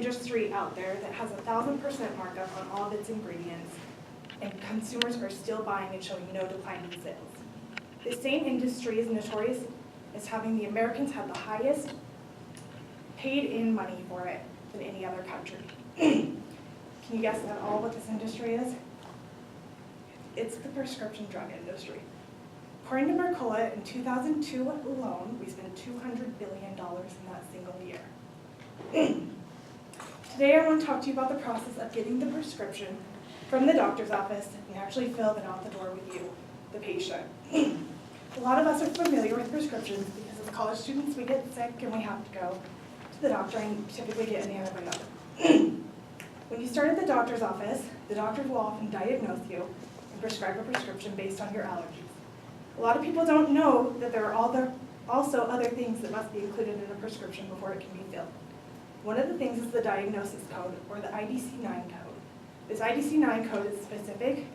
industry out there that has 1,000% markup on all of its ingredients, and consumers are still buying and showing no decline in sales. The same industry is notorious as having the Americans have the highest paid-in money for it than any other country. Can you guess at all what this industry is? It's the prescription drug industry. According to Mercola, in 2002 alone, we spent $200 billion in that single year. Today I want to talk to you about the process of getting the prescription from the doctor's office and actually filled and out the door with you, the patient. A lot of us are familiar with prescriptions because as college students we get sick and we have to go to the doctor and typically get an antibiotic. When you start at the doctor's office, the doctor will often diagnose you and prescribe a prescription based on your allergies. A lot of people don't know that there are also other things that must be included in a prescription before it can be filled. One of the things is the diagnosis code, or the IDC-9 code. This IDC-9 code is specific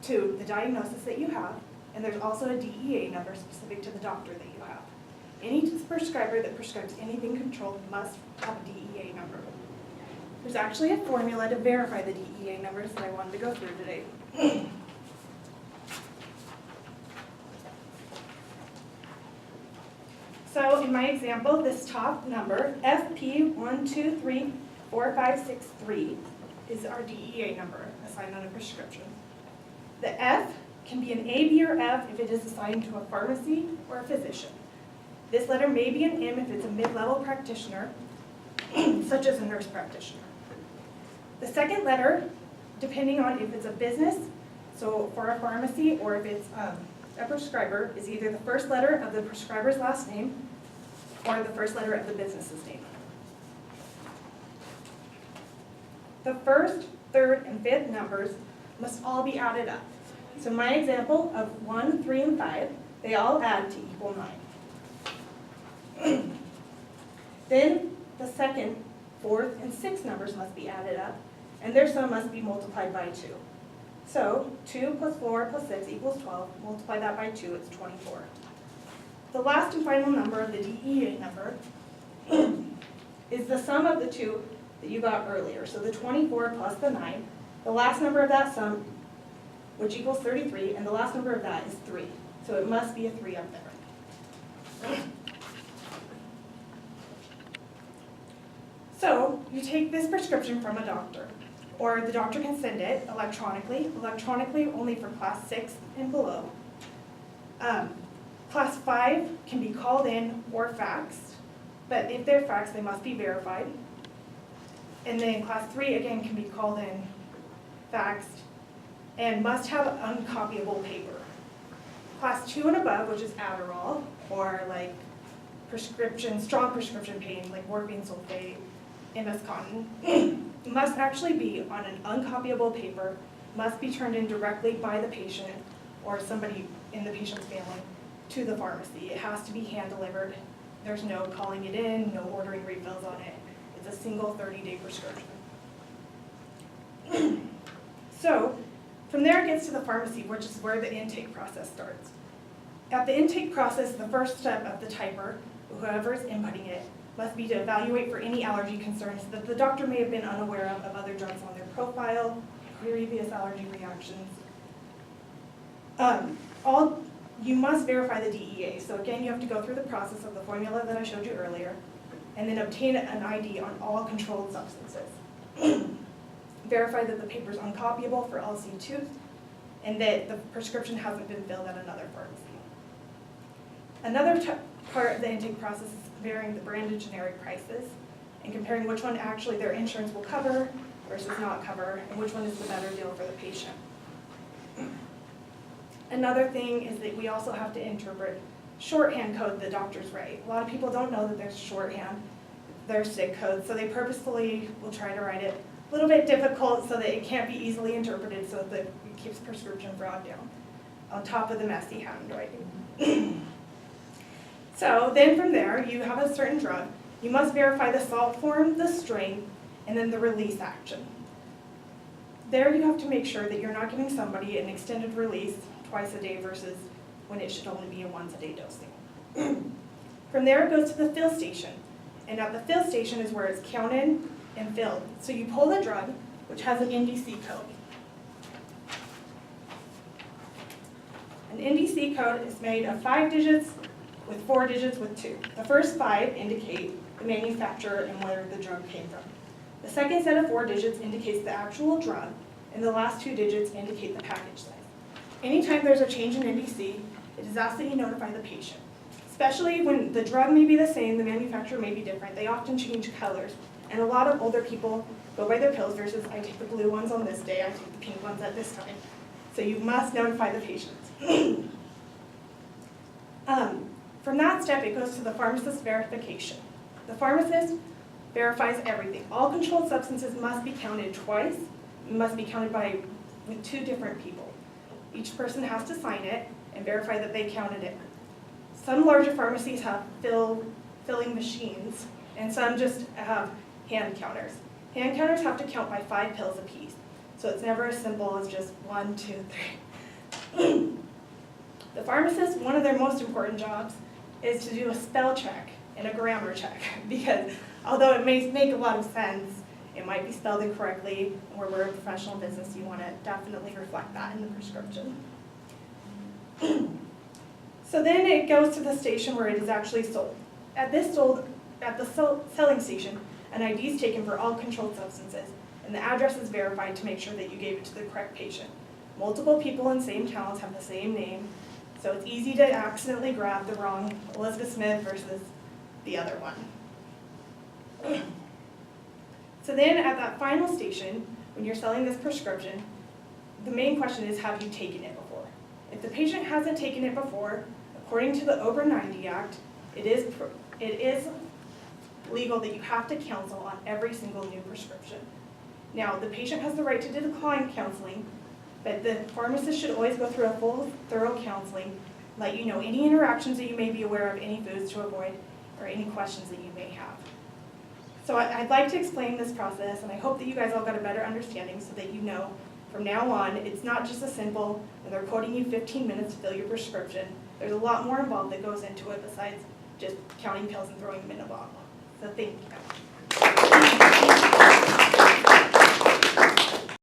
to the diagnosis that you have, and there's also a DEA number specific to the doctor that you have. Any prescriber that prescribes anything controlled must have a DEA number. There's actually a formula to verify the DEA numbers that I wanted to go through today. So in my example, this top number, FP123453, is our DEA number assigned on a prescription. The F can be an A, B, or F if it is assigned to a pharmacy or a physician. This letter may be an M if it's a mid-level practitioner, such as a nurse practitioner. The second letter, depending on if it's a business, so for a pharmacy, or if it's a prescriber, is either the first letter of the prescriber's last name or the first letter of the business's name. The first, third, and fifth numbers must all be added up. So my example of 1, 3, and 5, they all add to equal 9. Then the second, fourth, and sixth numbers must be added up, and their sum must be multiplied by 2. So 2 plus 4 plus 6 equals 12. Multiply that by 2, it's 24. The last and final number of the DEA number is the sum of the two that you got earlier. So the 24 plus the 9, the last number of that sum, which equals 33, and the last number of that is 3. So it must be a 3 up there. So you take this prescription from a doctor, or the doctor can send it electronically only for class 6 and below. Class 5 can be called in or faxed, but if they're faxed, they must be verified. And then class 3, again, can be called in, faxed, and must have uncopyable paper. Class 2 and above, which is Adderall, or like strong prescription pain, like morphine sulfate, MS Contin, must actually be on an uncopyable paper, must be turned in directly by the patient or somebody in the patient's family to the pharmacy. It has to be hand-delivered. There's no calling it in, no ordering refills on it. It's a single 30-day prescription. So, from there it gets to the pharmacy, which is where the intake process starts. At the intake process, the first step of the typer, whoever is inputting it, must be to evaluate for any allergy concerns that the doctor may have been unaware of other drugs on their profile, previous allergy reactions. You must verify the DEA. So again, you have to go through the process of the formula that I showed you earlier, and then obtain an ID on all controlled substances. Verify that the paper is uncopyable for LC2, and that the prescription hasn't been filled at another pharmacy. Another part of the intake process is comparing the branded generic prices and comparing which one actually their insurance will cover versus not cover, and which one is the better deal for the patient. Another thing is that we also have to interpret shorthand code the doctors write. A lot of people don't know that there's shorthand, there's SIG code, so they purposefully will try to write it a little bit difficult so that it can't be easily interpreted, so that it keeps prescription fraud down, on top of the messy handwriting. So then from there, you have a certain drug. You must verify the salt form, the strength, and then the release action. There you have to make sure that you're not giving somebody an extended release twice a day versus when it should only be a once-a-day dosing. From there it goes to the fill station. And at the fill station is where it's counted, and filled. So you pull the drug, which has an NDC code. An NDC code is made of 5 digits with 4 digits with 2. The first 5 indicate the manufacturer and where the drug came from. The second set of 4 digits indicates the actual drug, and the last 2 digits indicate the package size. Anytime there's a change in NDC, it is asked that you notify the patient. Especially when the drug may be the same, the manufacturer may be different. They often change colors. And a lot of older people go by their pills versus I take the blue ones on this day, I take the pink ones at this time. So you must notify the patients. From that step, it goes to the pharmacist verification. The pharmacist verifies everything. All controlled substances must be counted twice, must be counted with 2 different people. Each person has to sign it and verify that they counted it. Some larger pharmacies have filling machines, and some just have hand counters. Hand counters have to count by 5 pills apiece, so it's never as simple as just 1, 2, 3. The pharmacist, one of their most important jobs is to do a spell check and a grammar check, because although it may make a lot of sense, it might be spelled incorrectly. Where we're a professional business, you want to definitely reflect that in the prescription. So then it goes to the station where it is actually sold. At the selling station, an ID is taken for all controlled substances, and the address is verified to make sure that you gave it to the correct patient. Multiple people in same towns have the same name, so it's easy to accidentally grab the wrong Elizabeth Smith versus the other one. So then at that final station, when you're selling this prescription, the main question is, have you taken it before? If the patient hasn't taken it before, according to the Over 90 Act, it is legal that you have to counsel on every single new prescription. Now, the patient has the right to decline counseling, but the pharmacist should always go through a full, thorough counseling, let you know any interactions that you may be aware of, any foods to avoid, or any questions that you may have. So I'd like to explain this process, and I hope that you guys all got a better understanding so that you know from now on, it's not just a simple, when they're quoting you 15 minutes to fill your prescription. There's a lot more involved that goes into it besides just counting pills and throwing them in a bottle. So thank you.